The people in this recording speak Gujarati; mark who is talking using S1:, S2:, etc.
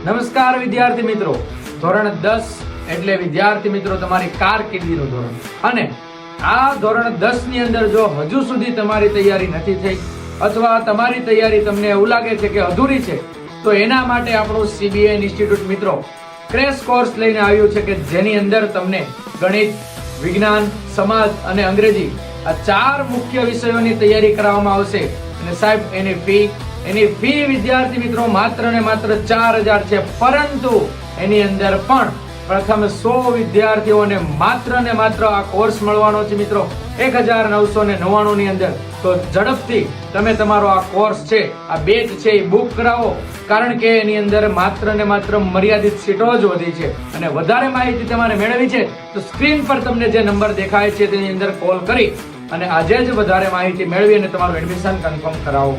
S1: નમસ્કાર વિદ્યાર્થી મિત્રો, ધોરણ 10 એટલે વિદ્યાર્થી મિત્રો તમારી કારકિર્દીનું ધોરણ. અને આ ધોરણ 10 ની અંદર જો હજુ સુધી તમારી તૈયારી નથી થઈ અથવા તમારી તૈયારી તમને એવું લાગે છે કે અધૂરી છે, તો એના માટે આપણું CBN ઇન્સ્ટિટ્યૂટ મિત્રો ક્રેશ કોર્સ લઈને આવ્યું છે કે જેની અંદર તમને ગણિત, વિજ્ઞાન, સમાજ અને અંગ્રેજી આ 4 મુખ્ય વિષયોની તૈયારી કરાવવામાં આવશે. અને સાહેબ એની ફી વિદ્યાર્થી મિત્રો માત્ર ને માત્ર 4000 છે. પરંતુ એની અંદર પણ પ્રથમ 100 વિદ્યાર્થીઓને માત્ર ને માત્ર આ કોર્સ મળવાનો છે મિત્રો 1999 ની અંદર. તો ઝડપથી તમે તમારો આ કોર્સ છે, આ બેચ છે એ બુક કરાવો, કારણ કે એની અંદર માત્ર ને માત્ર મર્યાદિત સીટો જ વધી છે. અને વધારે માહિતી તમારે મેળવી છે તો સ્ક્રીન પર તમને જે નંબર દેખાય છે તેની અંદર કોલ કરી અને આજે જ વધારે માહિતી મેળવી અને તમારું એડમિશન કન્ફર્મ કરાવો.